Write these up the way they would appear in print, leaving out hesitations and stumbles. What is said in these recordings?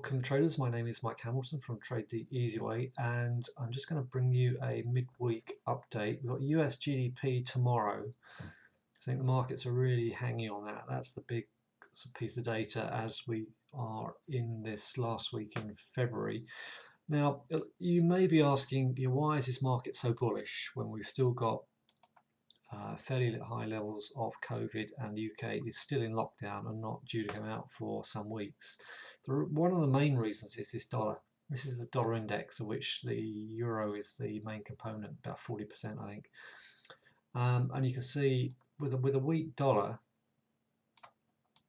Welcome traders, my name is Mike Hamilton from Trade the Easy Way, and I'm just going to bring you a midweek update. We've got US GDP tomorrow. I think the markets are really hanging on that. That's the big piece of data as we are in this last week in February. Now, you may be asking, why is this market so bullish when we've still got fairly high levels of COVID and the UK is still in lockdown and not due to come out for some weeks. One of the main reasons is this dollar. This is the dollar index, of which the euro is the main component, about 40% I think. And you can see with a weak dollar,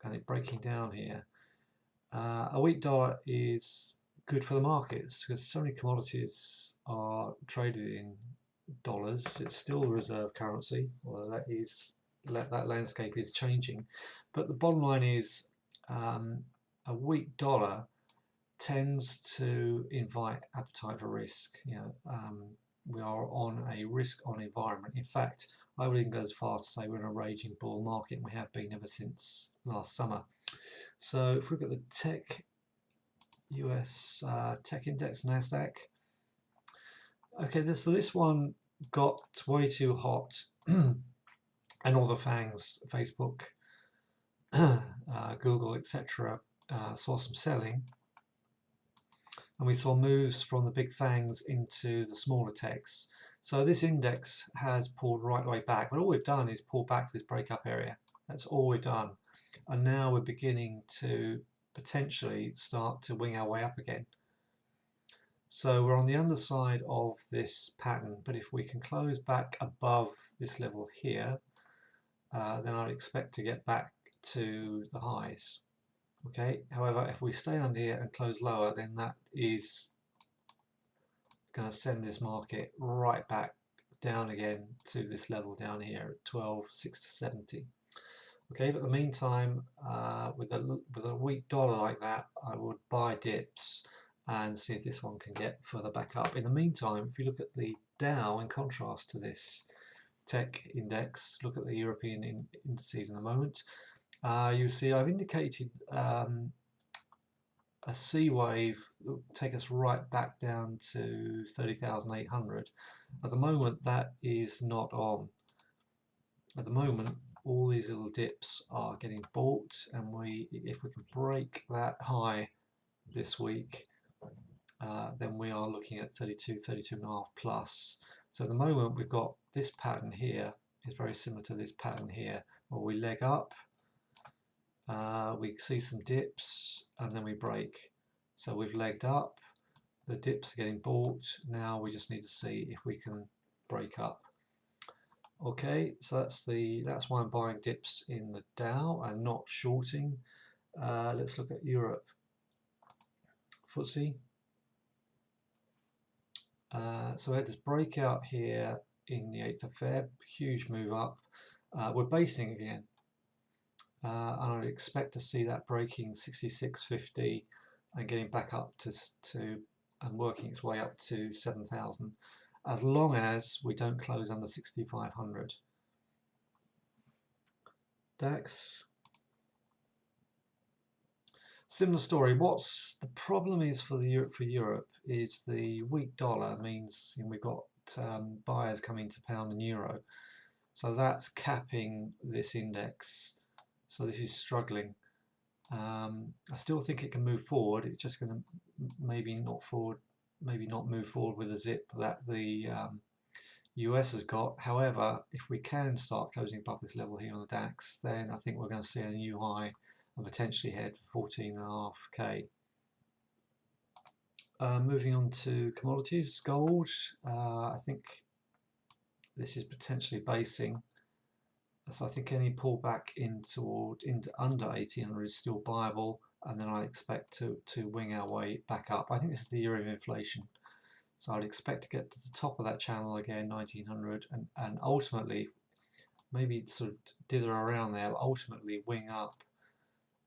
and it breaking down here, a weak dollar is good for the markets because so many commodities are traded in dollars. It's still a reserve currency, although that landscape is changing. But the bottom line is a weak dollar tends to invite appetite for risk. We are on a risk-on environment. In fact, I would even go as far to say we're in a raging bull market, and we have been ever since last summer. So if we look at the US tech index, NASDAQ. Okay, so this one got way too hot, and all the FANGs, Facebook, Google, etc., saw some selling, and we saw moves from the big FANGs into the smaller techs. So this index has pulled right way back, but all we've done is pull back to this breakup area. That's all we've done, and now we're beginning to potentially start to wing our way up again. So we're on the underside of this pattern, but if we can close back above this level here, then I'd expect to get back to the highs. Okay, however, if we stay under here and close lower, then that is going to send this market right back down again to this level down here at 12,670. Okay, but in the meantime, with a weak dollar like that, I would buy dips and see if this one can get further back up. In the meantime, if you look at the Dow in contrast to this tech index, look at the European indices in a moment, you see I've indicated a C wave will take us right back down to 30,800. At the moment that is not on. At the moment all these little dips are getting bought, and if we can break that high this week, then we are looking at 32.5 plus. So at the moment we've got this pattern here is very similar to this pattern here, where we leg up, we see some dips, and then we break. So we've legged up, the dips are getting bought, now we just need to see if we can break up. Okay, so that's why I'm buying dips in the Dow and not shorting. Let's look at Europe. FTSE. So we had this breakout here in the 8th of Feb, huge move up. We're basing again, and I'd expect to see that breaking 66.50 and getting back up to and working its way up to 7,000, as long as we don't close under 6,500. DAX. Similar story. What's the problem is for Europe is the weak dollar means we've got buyers coming to pound and euro, so that's capping this index. So this is struggling. I still think it can move forward. It's just going to maybe not move forward with the zip that the US has got. However, if we can start closing above this level here on the DAX, then I think we're going to see a new high and potentially head for 14.5k. Moving on to commodities, gold. I think this is potentially basing. So I think any pullback into under 1800 is still viable, and then I expect to wing our way back up. I think this is the year of inflation, so I'd expect to get to the top of that channel again, 1900, and ultimately maybe sort of dither around there, but ultimately wing up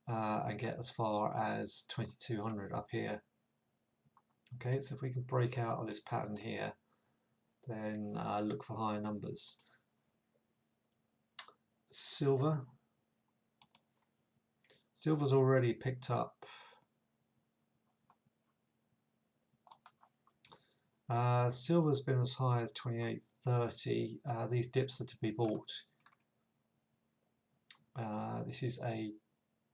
and get as far as 2200 up here. Okay, so if we can break out of this pattern here, then look for higher numbers. Silver's already picked up Silver's been as high as 28.30. These dips are to be bought. This is a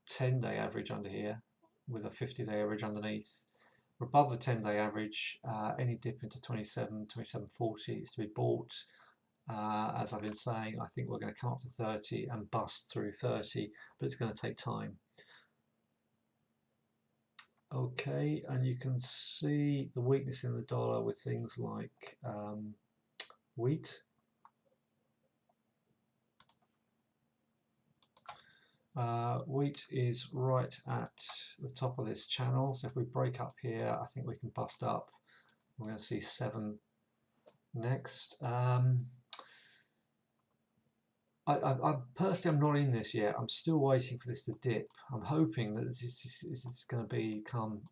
10-day average under here with a 50-day average underneath. We're above the 10-day average. Any dip into 27.40 is to be bought. As I've been saying, I think we're going to come up to 30 and bust through 30, but it's going to take time. Okay, and you can see the weakness in the dollar with things like wheat. Wheat is right at the top of this channel, so if we break up here, I think we can bust up. We're going to see 7 next. I personally, I'm not in this yet. I'm still waiting for this to dip. I'm hoping that this is going to become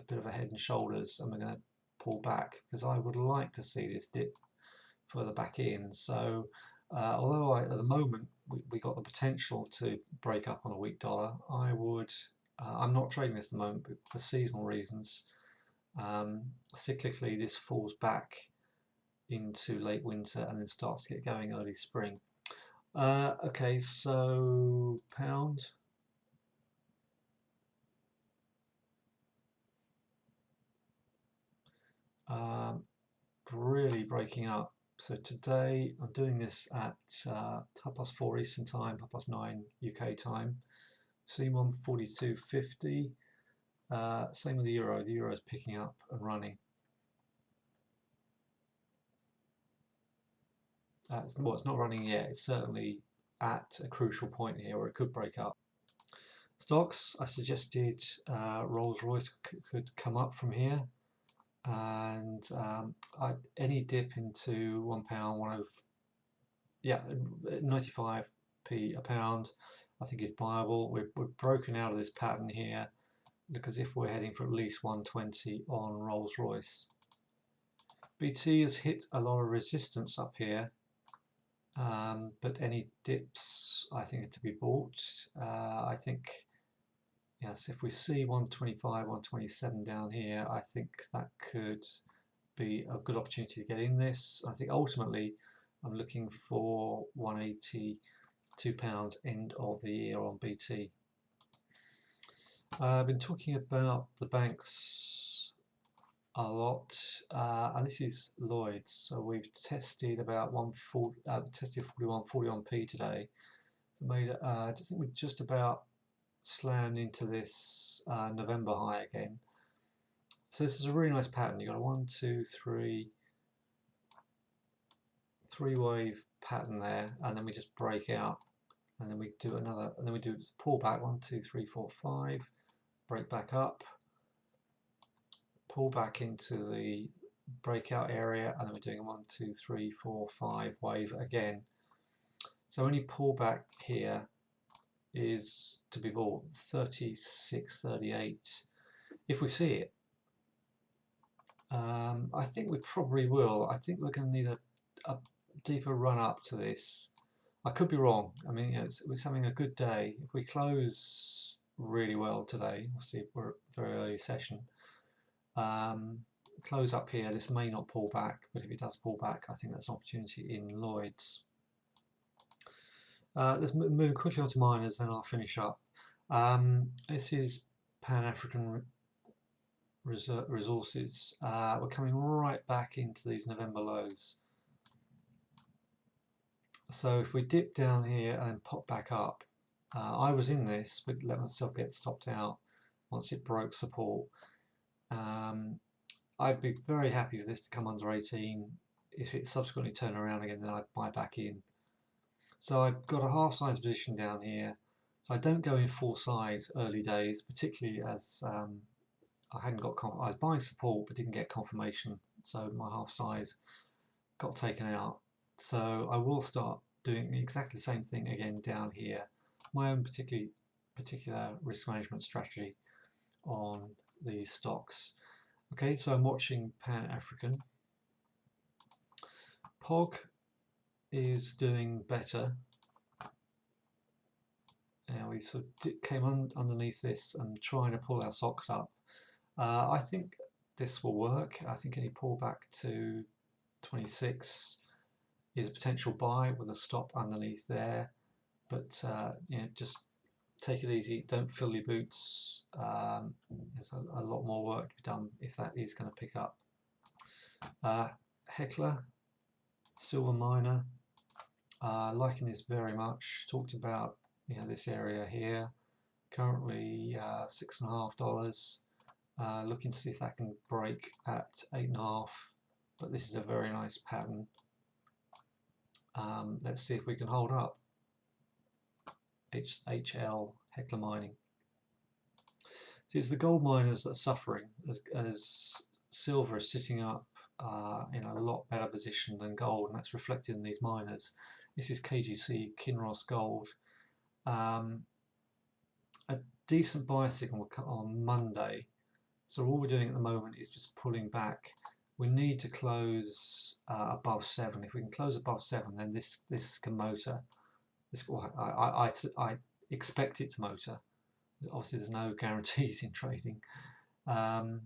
a bit of a head and shoulders, and we're going to pull back, because I would like to see this dip further back in. So although at the moment we got the potential to break up on a weak dollar, I'm not trading this at the moment for seasonal reasons. Cyclically, this falls back into late winter and then starts to get going early spring. Okay, so pound. Really breaking up. So today I'm doing this at 4:30 Eastern time, 9:30 UK time. C1 42.50. Same with the euro. The euro is picking up and running. Well, it's not running yet. It's certainly at a crucial point here where it could break up. Stocks, I suggested Rolls-Royce could come up from here, and any dip into £1, 95p a pound, I think is viable. We're broken out of this pattern here. Look as if we're heading for at least 120 on Rolls-Royce. BT has hit a lot of resistance up here, but any dips I think are to be bought. I think, yes, if we see 125, 127 down here, I think that could be a good opportunity to get in this. I think ultimately I'm looking for 180, £2 end of the year on BT. I've been talking about the banks a lot, and this is Lloyd's. So we've tested about 41p today. So made, I think we just about slammed into this November high again. So this is a really nice pattern. You've got a 1, 2, 3 wave pattern there, and then we just break out, and then we do another, and then we do pull back 1, 2, 3, 4, 5, break back up, pull back into the breakout area, and then we're doing a 1, 2, 3, 4, 5 wave again. So any pullback here is to be bought 36, 38 if we see it. I think we probably will. I think we're going to need a deeper run up to this. I could be wrong. I mean, you know, it's having a good day. If we close really well today, obviously we're at a very early session, close up here, this may not pull back, but if it does pull back, I think that's an opportunity in Lloyd's. Let's move quickly on to miners, then I'll finish up. This is Pan-African resources. We're coming right back into these November lows. So if we dip down here and pop back up, I was in this but let myself get stopped out once it broke support. I'd be very happy for this to come under 18. If it subsequently turned around again, then I'd buy back in. So I've got a half size position down here, so I don't go in full size early days, particularly as I hadn't got I was buying support but didn't get confirmation, so my half size got taken out. So I will start doing exactly the same thing again down here. My own particular risk management strategy on these stocks. Okay, so I'm watching Pan-African. POG is doing better. Now we sort of came underneath this and trying to pull our socks up. I think this will work. I think any pullback to 26 is a potential buy with a stop underneath there, but you know, just take it easy, don't fill your boots. There's a lot more work to be done if that is going to pick up. Heckler, silver miner, liking this very much. Talked about, you know, this area here, currently $6.50. Looking to see if that can break at 8.5, but this is a very nice pattern. Let's see if we can hold up. HL, Heckler Mining. See, it's the gold miners that are suffering as silver is sitting up in a lot better position than gold, and that's reflected in these miners. This is KGC, Kinross Gold. A decent buy signal will cut on Monday. So all we're doing at the moment is just pulling back. We need to close above 7. If we can close above 7, then this can motor. I expect it to motor. Obviously, there's no guarantees in trading, but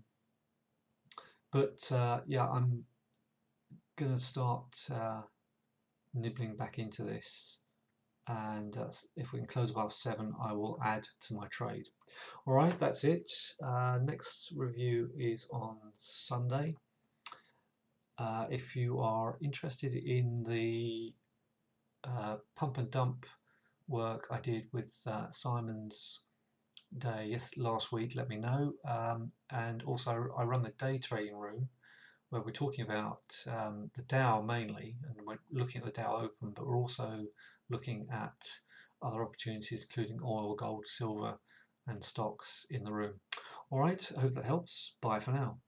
yeah, I'm going to start nibbling back into this, and if we can close above 7, I will add to my trade. Alright, that's it. Next review is on Sunday. If you are interested in the pump and dump work I did with Simon's day last week, let me know. And also I run the day trading room where we're talking about the Dow mainly, and we're looking at the Dow open, but we're also looking at other opportunities including oil, gold, silver and stocks in the room. Alright, I hope that helps. Bye for now.